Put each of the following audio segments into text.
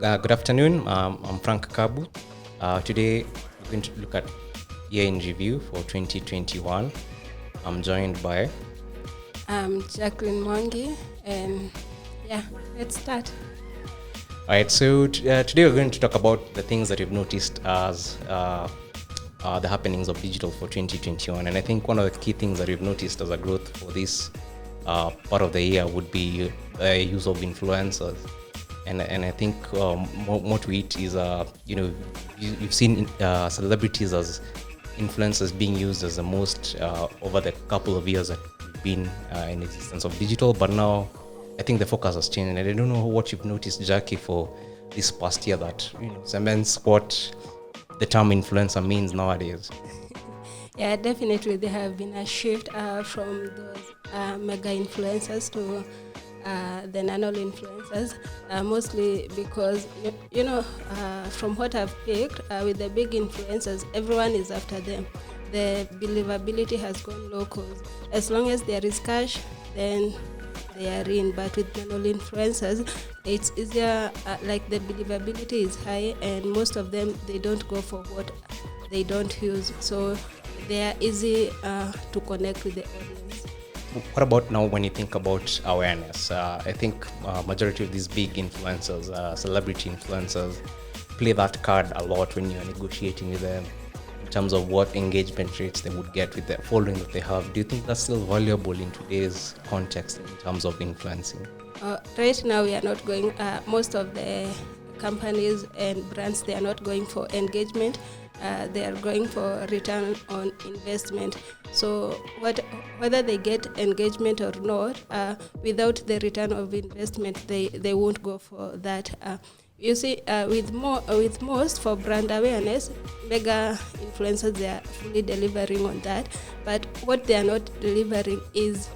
Good afternoon. I'm Frank Kabu. Today, we're going to look at year in review for 2021. I'm joined by... I'm Jacqueline Mwangi, and let's start. All right, so today we're going to talk about the things that you've noticed as the happenings of digital for 2021. And I think one of the key things that we've noticed as a growth for this part of the year would be the use of influencers. And I think more to it is, you've seen celebrities as influencers being used as the most over the couple of years that we've been in existence of digital. But now I think the focus has changed. And I don't know what you've noticed, Jackie, for this past year that cements what the term influencer means nowadays. Yeah, definitely there have been a shift from those mega influencers to the nano influencers, mostly because from what I've picked with the big influencers, everyone is after them. The believability has gone low, cause as long as there is cash, then they are in. But with nano influencers, it's easier. Like the believability is high, and most of them, they don't go for what they don't use, so they are easy to connect with the audience. What about now when you think about awareness? I think majority of these big influencers, celebrity influencers, play that card a lot when you're negotiating with them in terms of what engagement rates they would get with the following that they have. Do you think that's still valuable in today's context in terms of influencing? Right now, we are not going, most of the companies and brands, they are not going for engagement. They are going for return on investment. So whether they get engagement or not, without the return of investment, they won't go for that. You see, with most for brand awareness, mega influencers, they are fully delivering on that. But what they are not delivering is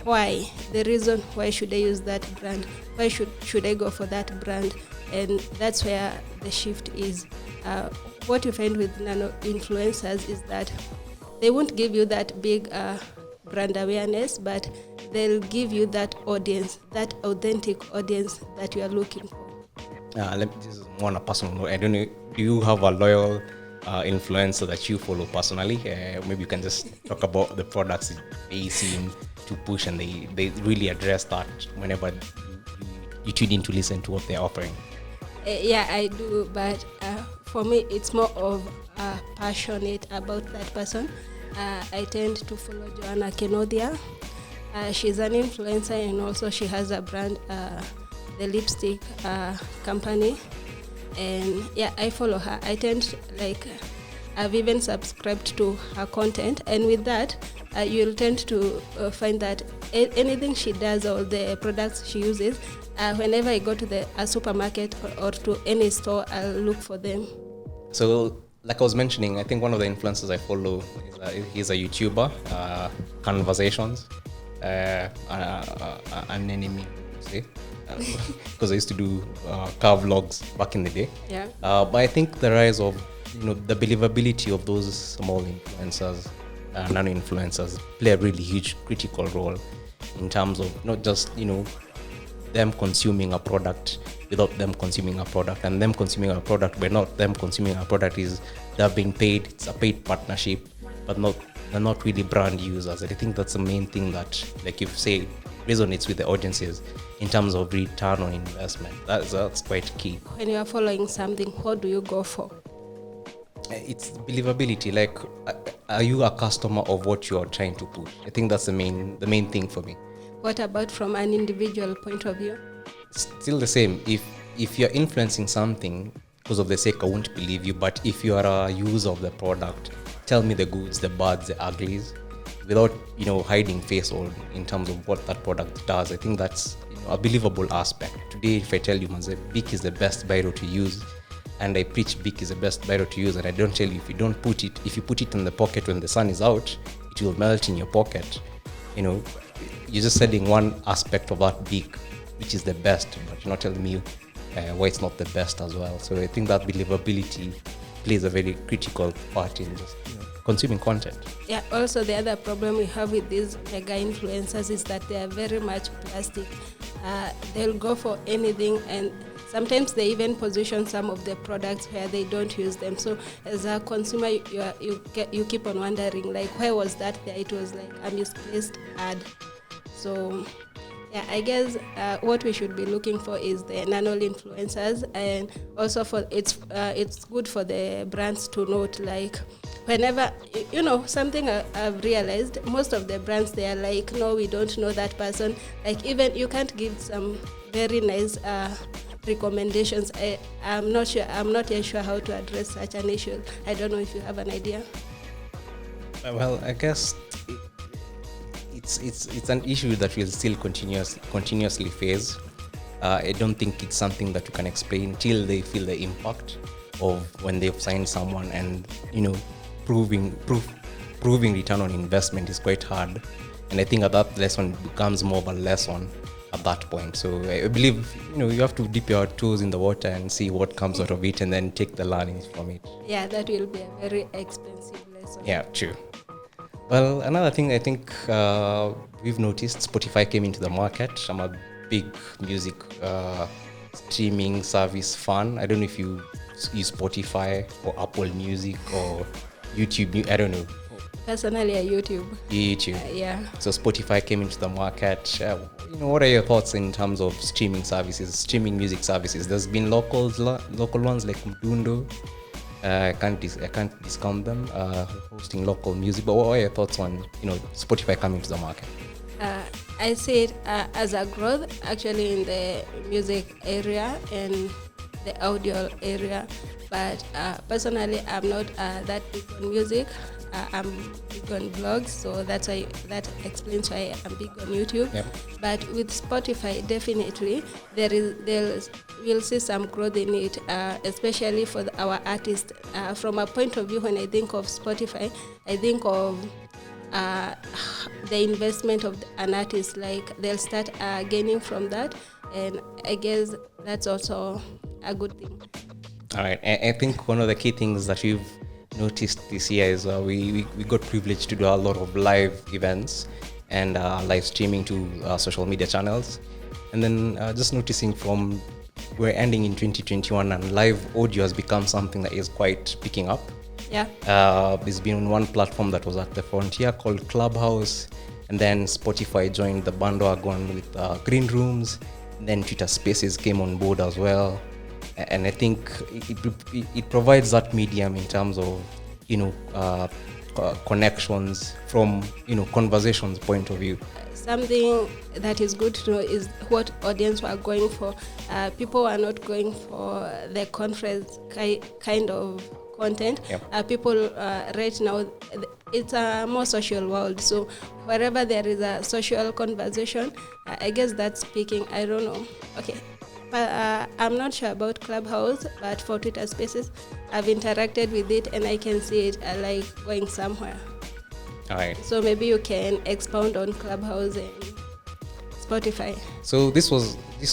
why. The reason why should I use that brand? Why should I go for that brand? And that's where the shift is. What you find with nano influencers is that they won't give you that big brand awareness, but they'll give you that audience, that authentic audience that you are looking for. This is more on a personal note. I don't know, do you have a loyal influencer that you follow personally? Maybe you can just talk about the products they seem to push, and they really address that whenever you tune in to listen to what they're offering. Yeah, I do, but for me, it's more of passionate about that person. I tend to follow Joanna Kenodia. She's an influencer, and also she has a brand, the lipstick company. And yeah, I follow her. I tend I've even subscribed to her content, and with that, you'll tend to find that anything she does or the products she uses, whenever I go to a supermarket or to any store, I'll look for them. So, like I was mentioning, I think one of the influencers I follow he's a YouTuber, Conversations, an enemy, say, because I used to do car vlogs back in the day. Yeah. But I think the rise of the believability of those small influencers, nano influencers, play a really huge critical role in terms of not just them consuming a product without them consuming a product, and them consuming a product but not them consuming a product is they're being paid. It's a paid partnership, but they're not really brand users. And I think that's the main thing that, like you've said, resonates with the audiences in terms of return on investment. That's quite key. When you are following something, what do you go for? It's believability. Like, are you a customer of what you are trying to push? I think that's the main thing for me. What about from an individual point of view? Still the same. If you're influencing something because of the sake, I won't believe you. But if you are a user of the product, tell me the goods, the bads, the uglies, without hiding face or in terms of what that product does. I think that's a believable aspect. Today, if I tell you, Manze, Bic is the best biro to use, and I preach Bic is the best biro to use, and I don't tell you if you put it in the pocket when the sun is out, it will melt in your pocket. You're just selling one aspect of that Bic, which is the best, but you're not telling me why it's not the best as well. So I think that believability plays a very critical part in just consuming content. Yeah, also the other problem we have with these mega influencers is that they are very much plastic. They'll go for anything, and sometimes they even position some of the products where they don't use them. So as a consumer, you keep on wondering, like, why was that there? It was like a misplaced ad. So yeah, I guess what we should be looking for is the nano influencers, and also for it's good for the brands to note, like, whenever something I've realized, most of the brands, they are like, no, we don't know that person. Like, even you can't give some very nice recommendations. I'm not yet sure how to address such an issue. I don't know if you have an idea. Well, I guess it's an issue that will still continuously face. I don't think it's something that you can explain till they feel the impact of when they've signed someone, and proving return on investment is quite hard. And I think that lesson becomes more of a lesson at that point. So I believe you have to dip your toes in the water and see what comes out of it, and then take the learnings from it. Yeah, that will be a very expensive lesson. Yeah, true. Well, another thing I think we've noticed, Spotify came into the market. I'm a big music streaming service fan. I don't know if you use Spotify or Apple Music or YouTube. I don't know. Personally, YouTube. Yeah. So Spotify came into the market. What are your thoughts in terms of streaming music services? There's been local ones like Mdundo. I can't discount them, hosting local music. But what are your thoughts on Spotify coming to the market? I see it as a growth, actually, in the music area and the audio area. But personally, I'm not that big on music. I'm big on blogs, so that explains why I'm big on YouTube. Yep. But with Spotify, definitely we'll see some growth in it, especially for our artists. From a point of view, when I think of Spotify, I think of the investment of an artist. Like, they'll start gaining from that, and I guess that's also a good thing. All right, I think one of the key things that we've noticed this year is we got privileged to do a lot of live events and live streaming to social media channels, and then just noticing from we're ending in 2021, and live audio has become something that is quite picking up. Yeah. There's been one platform that was at the frontier called Clubhouse, and then Spotify joined the bandwagon with Green Rooms, and then Twitter Spaces came on board as well. And I think it provides that medium in terms of connections from conversations point of view. Something that is good to know is what audience we are going for. People are not going for the conference kind of content. Yep. People right now, it's a more social world. So wherever there is a social conversation, I guess that's speaking. I don't know. Okay. But I'm not sure about Clubhouse, but for Twitter Spaces, I've interacted with it and I can see it like going somewhere. All right. So maybe you can expound on Clubhouse and Spotify. So this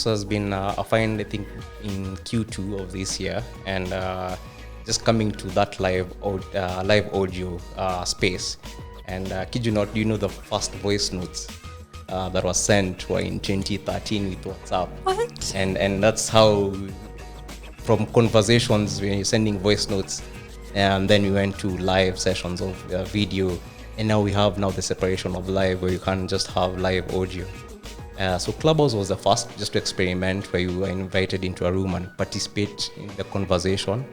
has been a find, I think, in Q2 of this year, and just coming to that live audio space. And kid you not, the first voice notes that was sent were in 2013 with WhatsApp. What? And that's how, from conversations when you're sending voice notes, and then we went to live sessions of video, and now we have the separation of live, where you can't just have live audio. So Clubhouse was the first just to experiment, where you were invited into a room and participate in the conversation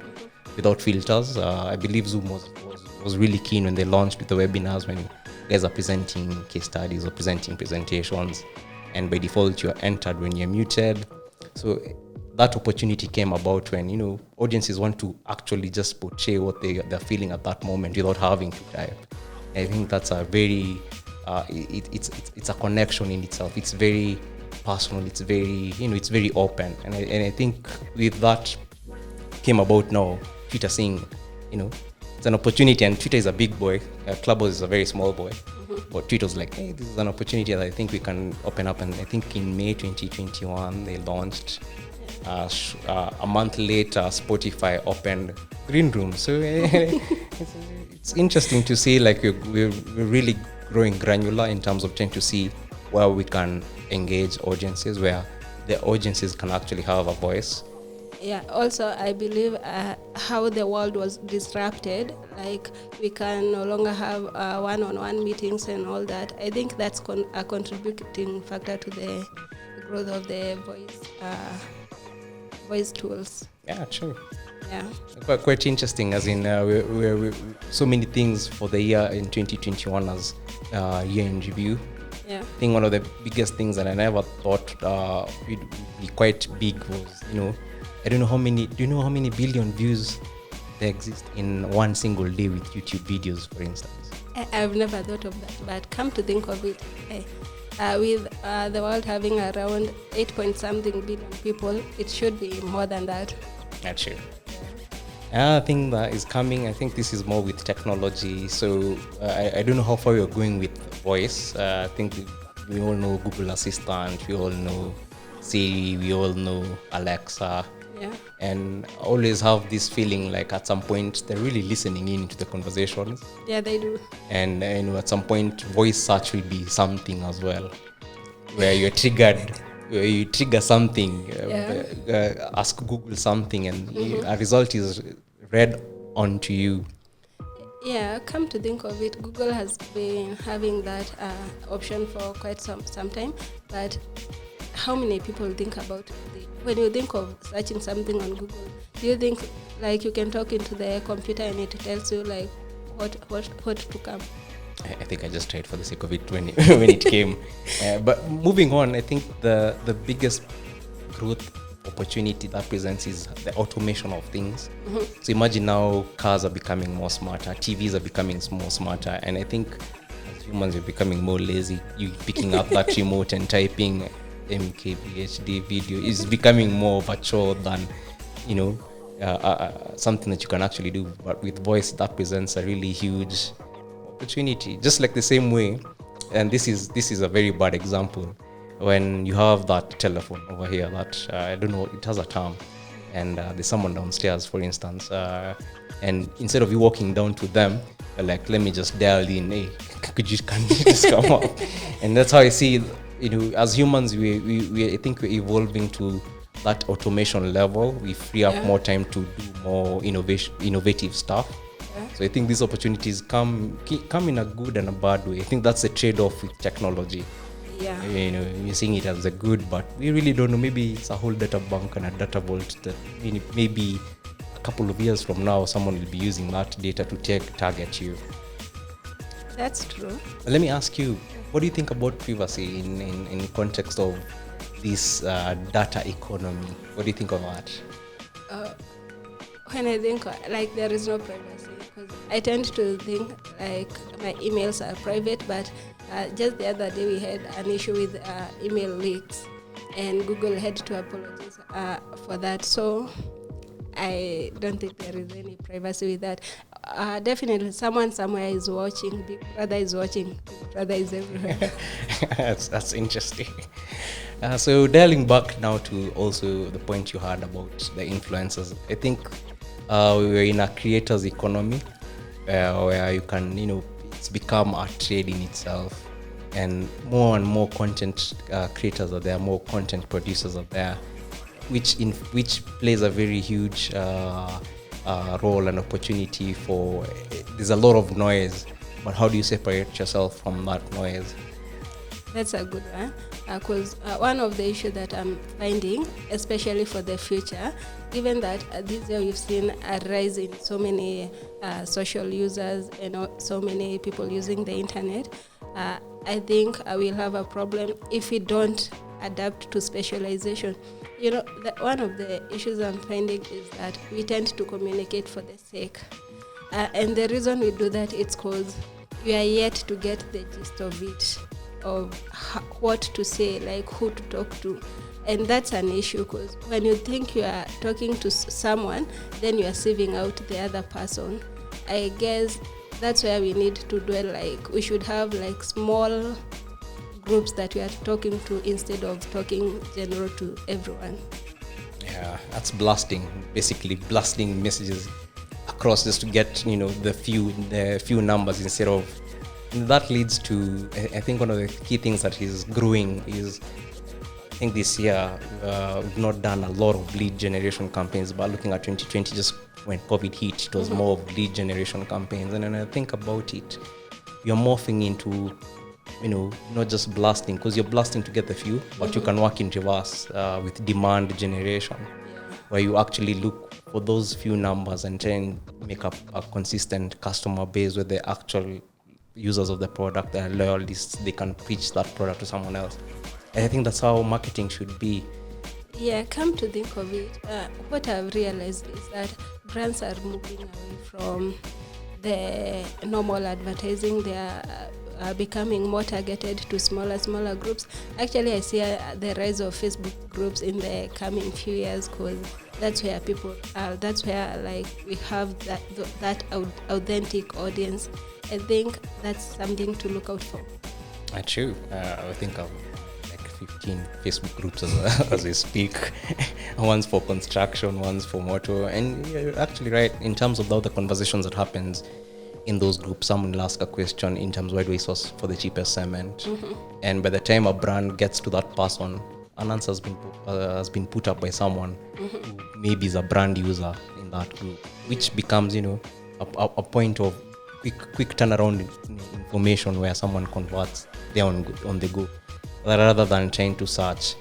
without filters. I believe Zoom was really keen when they launched with the webinars, when you guys are presenting case studies or presenting presentations, and by default you're entered when you're muted. So that opportunity came about when audiences want to actually just portray what they're feeling at that moment without having to type. I think that's a very it's a connection in itself. It's very personal. It's very it's very open, and I think with that came about now Twitter saying it's an opportunity, and Twitter is a big boy. Clubhouse is a very small boy. Mm-hmm. But Twitter was like, hey, this is an opportunity that I think we can open up. And I think in May 2021, they launched. A month later, Spotify opened Green Room. So it's interesting to see, like, we're really growing granular in terms of trying to see where we can engage audiences, where the audiences can actually have a voice. Yeah, also I believe how the world was disrupted, like we can no longer have one-on-one meetings and all that. I think that's a contributing factor to the growth of the voice tools. Yeah, true. Yeah. Quite interesting, as in we so many things for the year in 2021 as year in review. Yeah. I think one of the biggest things that I never thought would be quite big was, I don't know how many. Do you know how many billion views there exist in one single day with YouTube videos, for instance? I've never thought of that, but come to think of it, with the world having around 8 point something billion people, it should be more than that. That's true. Another thing that is coming, I think this is more with technology. So I don't know how far you're going with voice. I think we all know Google Assistant, we all know Siri, we all know Alexa. Yeah. And I always have this feeling like at some point they're really listening in to the conversations. Yeah, they do. And at some point voice search will be something as well, where you're triggered, where you trigger something, ask Google something, and a result is read onto you. Yeah, come to think of it, Google has been having that option for quite some time, but how many people think about it? When you think of searching something on Google, do you think like you can talk into the computer and it tells you like what to come? I think I just tried for the sake of it when it came. But moving on, I think the biggest growth opportunity that presents is the automation of things. Mm-hmm. So imagine now cars are becoming more smarter, TVs are becoming more smarter, and I think as humans we're becoming more lazy. You picking up that remote and typing MKBHD video is becoming more of a chore than something that you can actually do. But with voice, that presents a really huge opportunity. Just like the same way, and this is a very bad example, when you have that telephone over here that I don't know, it has a term, and there's someone downstairs, for instance, and instead of you walking down to them, like, let me just dial in, hey, can you just come up? And that's how I see, as humans, we I think we're evolving to that automation level. We free up more time to do more innovative stuff. So I think these opportunities come in a good and a bad way. I think that's the trade-off with technology. Yeah. You're seeing it as a good, but we really don't know. Maybe it's a whole data bank and a data vault that maybe a couple of years from now, someone will be using that data to target you. That's true. Let me ask you, what do you think about privacy in context of this data economy? What do you think of that? When I think like there is no privacy, because I tend to think like my emails are private, but just the other day we had an issue with email leaks, and Google had to apologize for that. So I don't think there is any privacy with that. Definitely someone somewhere is watching, Big Brother is watching, Big Brother is everywhere. That's interesting. So dialing back now to also the point you had about the influencers, I think we're in a creator's economy where you can, it's become a trade in itself, and more content creators are there, more content producers are there, which plays a very huge role and opportunity for. There's a lot of noise, but how do you separate yourself from that noise? That's a good one, because one of the issues that I'm finding, especially for the future, given that this year we've seen a rise in so many social users and so many people using the internet, I think we'll have a problem if we don't adapt to specialization. One of the issues I'm finding is that we tend to communicate for the sake. And the reason we do that is because we are yet to get the gist of it, of what to say, like who to talk to. And that's an issue, because when you think you are talking to someone, then you are sieving out the other person. I guess that's where we need to dwell. Like, we should have like small groups that we are talking to instead of talking general to everyone. Yeah, that's basically blasting messages across just to get the few numbers instead of. And that leads to, I think one of the key things that is growing is I think this year we've not done a lot of lead generation campaigns, but looking at 2020, just when COVID hit, it was more of lead generation campaigns. And when I think about it, you're morphing into, not just blasting, because you're blasting to get the few, but you can work in reverse with demand generation, where you actually look for those few numbers and try and make up a consistent customer base where the actual users of the product, they are loyalists, they can preach that product to someone else. And I think that's how marketing should be. Yeah, come to think of it, what I've realized is that brands are moving away from the normal advertising. They are becoming more targeted to smaller groups. Actually, I see the rise of Facebook groups in the coming few years, because that's where people are. That's where we have that authentic audience. I think that's something to look out for. True. I think I've 15 Facebook groups as we speak. One's for construction, one's for motor. And you're actually right, in terms of the other conversations that happens in those groups, someone will ask a question in terms of where do we source for the cheapest cement. And by the time a brand gets to that person, an answer has been put up by someone who maybe is a brand user in that group, which becomes, a point of quick turnaround information where someone converts there on the go, rather than trying to search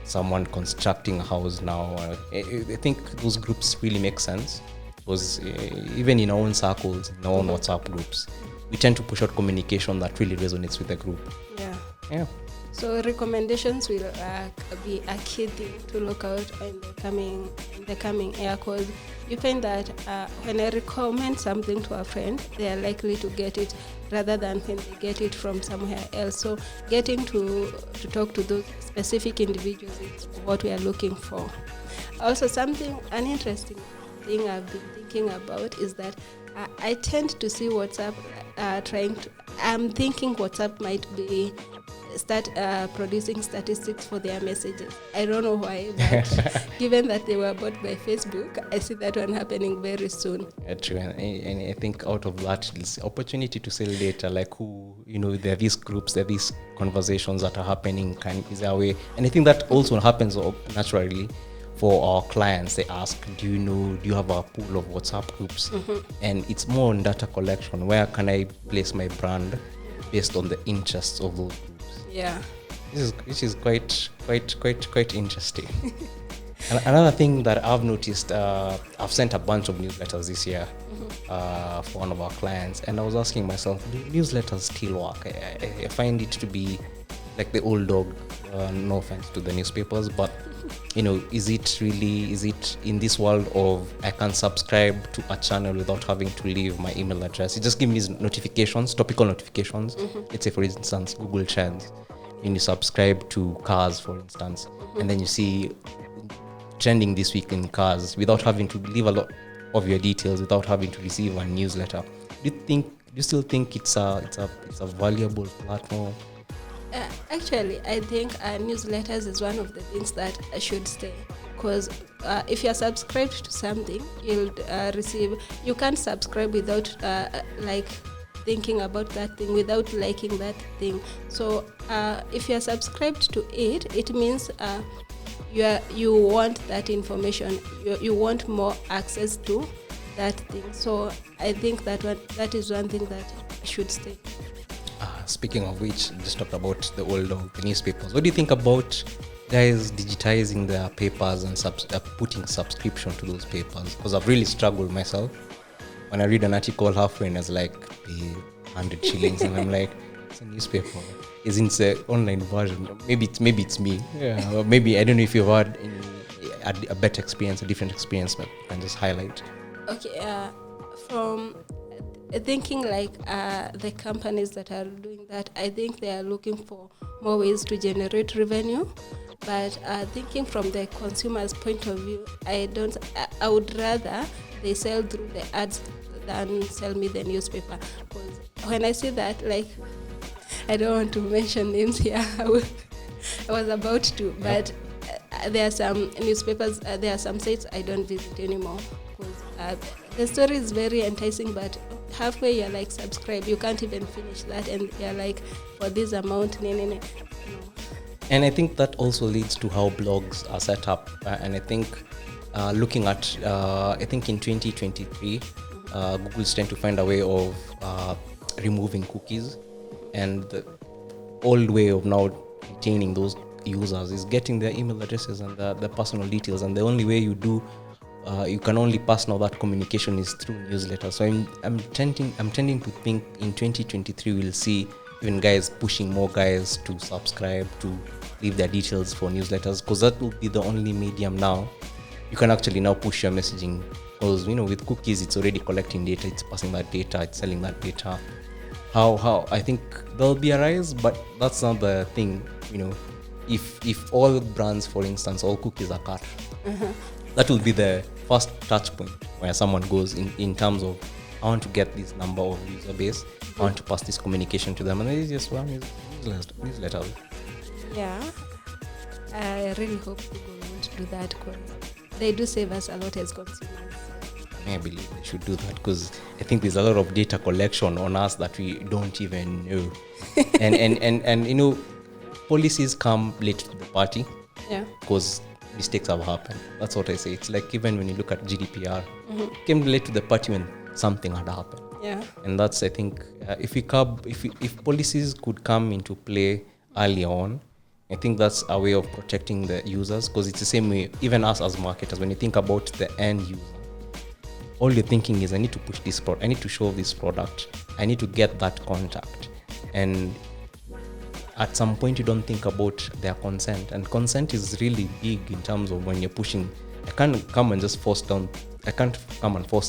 someone constructing a house now. I think those groups really make sense, because even in our own circles, in our own WhatsApp groups, we tend to push out communication that really resonates with the group. Yeah. So recommendations will be a key thing to look out in the coming year, because you find that when I recommend something to a friend, they are likely to get it rather than when they get it from somewhere else. So getting to talk to those specific individuals is what we are looking for. Also, an interesting thing I've been thinking about is that I tend to see WhatsApp I'm thinking WhatsApp might be start producing statistics for their messages. I don't know why, but given that they were bought by Facebook, I see that one happening very soon. True, and I think out of that is opportunity to sell data, like there are these groups, there are these conversations that are happening, is there a way? And I think that also happens naturally for our clients. They ask, do you have a pool of WhatsApp groups? And it's more on data collection. Where can I place my brand based on the interests of those groups? Yeah, which is quite interesting. And another thing that I've noticed, I've sent a bunch of newsletters this year for one of our clients, and I was asking myself, do newsletters still work? I find it to be like the old dog. No offense to the newspapers, but is it in this world of I can subscribe to a channel without having to leave my email address? It just gives me notifications, topical notifications. Let's say, for instance, Google Trends. When you subscribe to cars, for instance, and then you see trending this week in cars, without having to leave a lot of your details, without having to receive a newsletter. Do you still think it's a valuable platform? Actually, I think newsletters is one of the things that should stay, because if you're subscribed to something, you'll receive. You can't subscribe without thinking about that thing, without liking that thing. So if you're subscribed to it, it means you want that information. You want more access to that thing. So I think that is one thing that should stay. Speaking of which, just talked about the old dog, the newspapers. What do you think about guys digitizing their papers and putting subscription to those papers? Because I've really struggled myself. When I read an article halfway and I was like, pay 100 shillings, and I'm like, it's a newspaper. Isn't the online version? Maybe it's me. Yeah. Or maybe, I don't know if you've had a better experience, a different experience, but you can just highlight. Okay, from thinking the companies that are doing that, I think they are looking for more ways to generate revenue. But thinking from the consumer's point of view, I would rather they sell through the ads than sell me the newspaper. Because when I see that, I don't want to mention names here. I was about to, but there are some newspapers, there are some sites I don't visit anymore. Because the story is very enticing, but halfway you're subscribe, you can't even finish that, and you're for this amount, no. And I think that also leads to how blogs are set up. And I think looking at, I think in 2023, Google's trying to find a way of removing cookies. And the old way of now retaining those users is getting their email addresses and the personal details. And the only way you do, you can only pass now that communication is through newsletters. So I'm tending to think in 2023 we'll see even guys pushing more guys to subscribe, to leave their details for newsletters, because that will be the only medium now you can actually now push your messaging. Because with cookies it's already collecting data, it's passing that data, it's selling that data. How I think there'll be a rise, but that's not the thing. If all brands, for instance, all cookies are cut, that will be the first touch point where someone goes in terms of, I want to get this number of user base, I want to pass this communication to them, and it's just one newsletter. Yeah, I really hope Google won't do that, because they do save us a lot as consumers. I believe they should do that, because I think there's a lot of data collection on us that we don't even know. and policies come late to the party. Yeah. Because mistakes have happened. That's what I say. It's like even when you look at GDPR, came late to the party when something had happened. Yeah. And that's, I think, if policies could come into play early on, I think that's a way of protecting the users, because it's the same way, even us as marketers, when you think about the end user, all you're thinking is, I need to push this product, I need to show this product, I need to get that contact. And at some point you don't think about their consent, and consent is really big in terms of when you're pushing. I can't come and force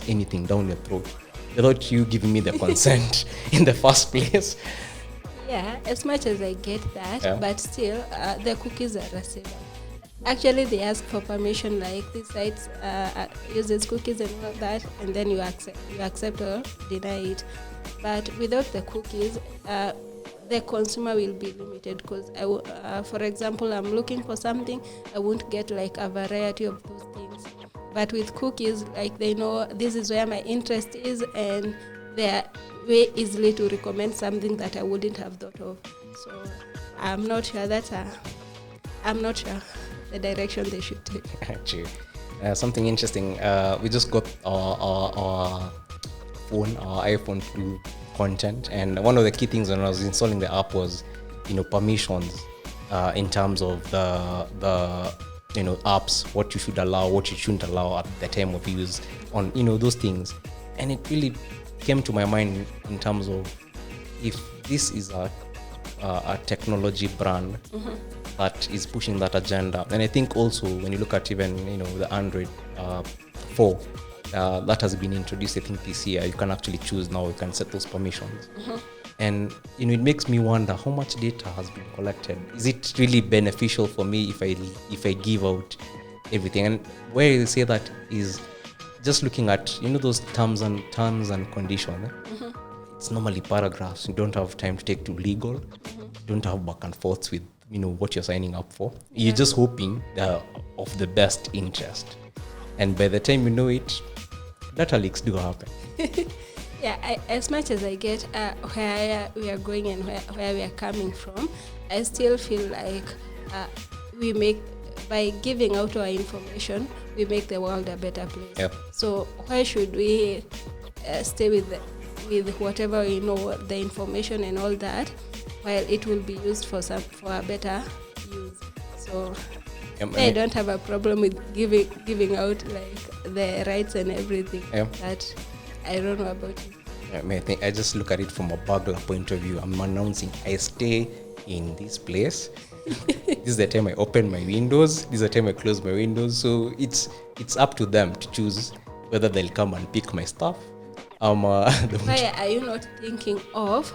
anything down your throat without you giving me the consent in the first place. Yeah, as much as I get that, Yeah. but still, the cookies are a saver. Actually, they ask for permission, like this site uses cookies and all that, and then you accept or deny it. But without the cookies, the consumer will be limited, because for example, I'm looking for something, I won't get like a variety of those things. But with cookies, like, they know this is where my interest is, and they're way easily to recommend something that I wouldn't have thought of. So I'm not sure the direction they should take. Actually, something interesting. We just got our iPhone to do content, and one of the key things when I was installing the app was, permissions, in terms of the apps, what you should allow, what you shouldn't allow at the time of use on those things. And it really came to my mind in terms of, if this is a technology brand that is pushing that agenda. And I think also when you look at even the Android 4 that has been introduced, I think this year, you can actually choose now, you can set those permissions. And it makes me wonder how much data has been collected. Is it really beneficial for me if I give out everything? And where you say that is just looking at those terms and conditions. It's normally paragraphs. You don't have time to take to legal. You don't have back and forths with what you're signing up for. You're just hoping they're of the best interest, and by the time you know it, data leaks do happen. Yeah, as much as I get where we are going and where we are coming from, I still feel like by giving out our information, we make the world a better place. Yep. So why should we stay with whatever we know, the information and all that, while it will be used for a better use? So I don't have a problem with giving out like the rights and everything. But I don't know about you. I just look at it from a burglar point of view. I'm announcing I stay in this place. This is the time I open my windows. This is the time I close my windows. So it's up to them to choose whether they'll come and pick my stuff. Why are you not thinking of,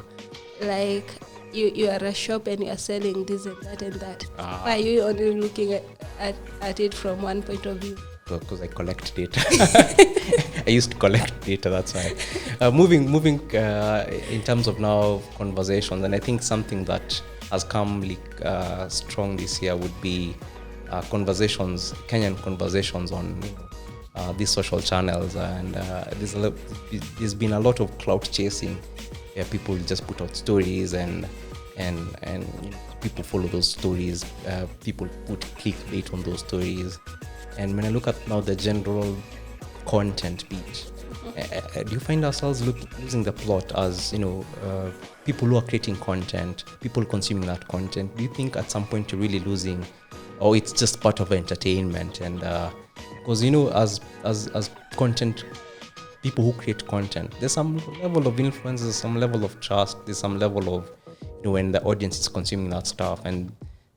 like, you are a shop and you are selling this and that and that? Why are you only looking at it from one point of view? Because I collect data. I used to collect data, that's why. Moving in terms of now conversations, and I think something that has come strong this year would be Kenyan conversations on these social channels, and there's been a lot of clout chasing where people just put out stories and and people follow those stories. People put clickbait on those stories. And when I look at now the general content beat, do you find ourselves losing the plot as people who are creating content, people consuming that content? Do you think at some point you're really losing, or it's just part of entertainment? And because as content people who create content, there's some level of influence, there's some level of trust, there's some level of when the audience is consuming that stuff. And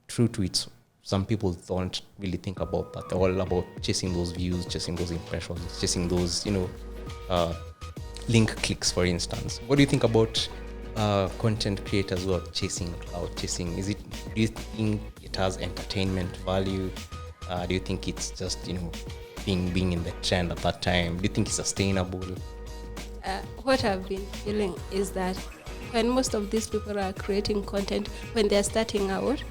true to it, some people don't really think about that. They're all about chasing those views, chasing those impressions, chasing those link clicks, for instance. What do you think about content creators who are chasing clout chasing? Do you think it has entertainment value? Do you think it's just being in the trend at that time? Do you think it's sustainable? What I've been feeling is that when most of these people are creating content, when they're starting out,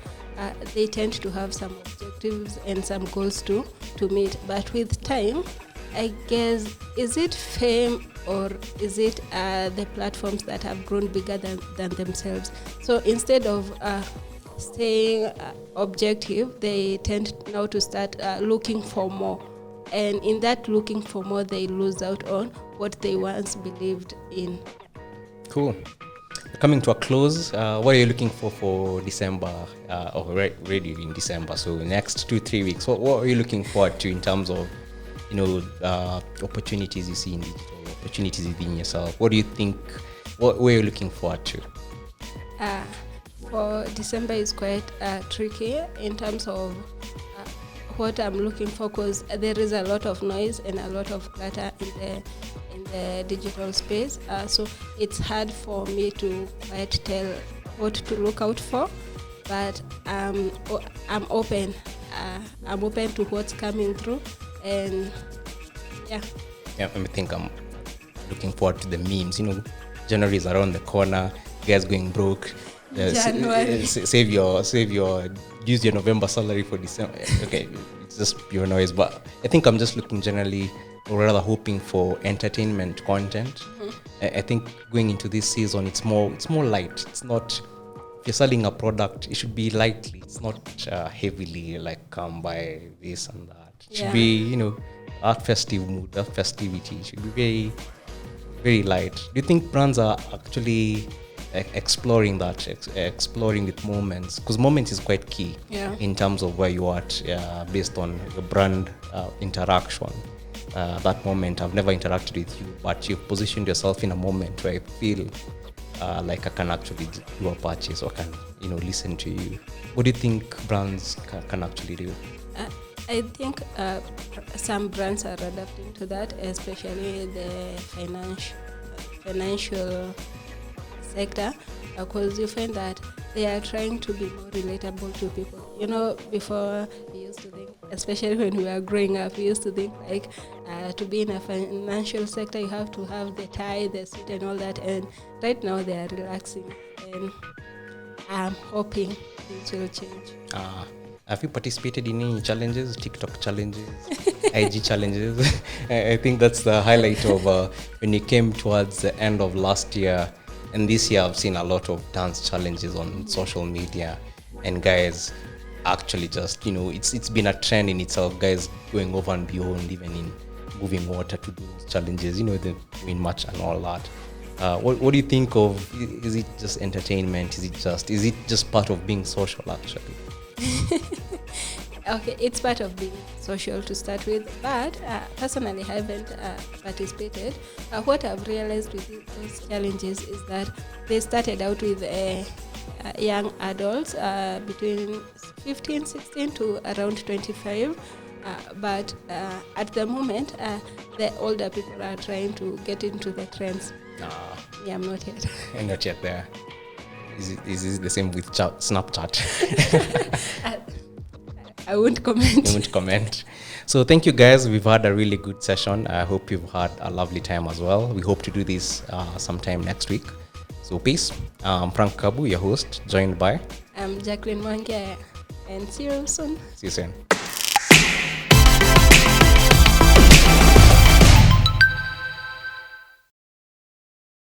they tend to have some objectives and some goals to meet. But with time, I guess, is it fame or is it the platforms that have grown bigger than themselves? So instead of staying objective, they tend now to start looking for more. And in that looking for more, they lose out on what they once believed in. Cool. Coming to a close, what are you looking for December, or already in December? So next 2-3 weeks, what are you looking forward to in terms of opportunities you see in digital, opportunities within yourself? What do you think, what are you looking forward to? For December is quite tricky in terms of what I'm looking for, because there is a lot of noise and a lot of clutter in the digital space. So it's hard for me to quite tell what to look out for, but I'm open. I'm open to what's coming through, and yeah. I think I'm looking forward to the memes. January is around the corner. You guys going broke. Save your use your November salary for December. Okay, it's just pure noise. But I think I'm just looking generally, or rather hoping for entertainment content. I think going into this season, it's more light. It's not, if you're selling a product, it should be lightly. It's not heavily like come buy this and that. It should be that festive mood, that festivity. It should be very, very light. Do you think brands are actually exploring that, exploring with moments? Because moments is quite key in terms of where you are at, based on your brand interaction. That moment, I've never interacted with you, but you've positioned yourself in a moment where I feel like I can actually do a purchase, or can listen to you. What do you think brands can actually do? I think some brands are adapting to that, especially the financial sector, because you find that they are trying to be more relatable to people. Before we used to think, especially when we were growing up, we used to think like to be in a financial sector, you have to have the tie, the suit and all that. And right now they are relaxing, and I'm hoping things will change. Have you participated in any challenges, TikTok challenges, IG challenges? I think that's the highlight of when you came towards the end of last year. And this year, I've seen a lot of dance challenges on social media, and guys actually just, it's been a trend in itself. Guys going over and beyond, even in moving water to do challenges, the win match and all that. What do you think of? Is it just entertainment? Is it just part of being social, actually? Okay, it's part of being social to start with, but personally I haven't participated. What I've realized with those challenges is that they started out with young adults between 15, 16 to around 25, but at the moment the older people are trying to get into the trends. Yeah, I'm not yet. I'm not yet there. Is it the same with Snapchat? I won't comment. You won't comment. So thank you guys. We've had a really good session. I hope you've had a lovely time as well. We hope to do this sometime next week. So peace. I'm Frank Kabu, your host, joined by... I'm Jacqueline Mwangia, and see you soon. See you soon.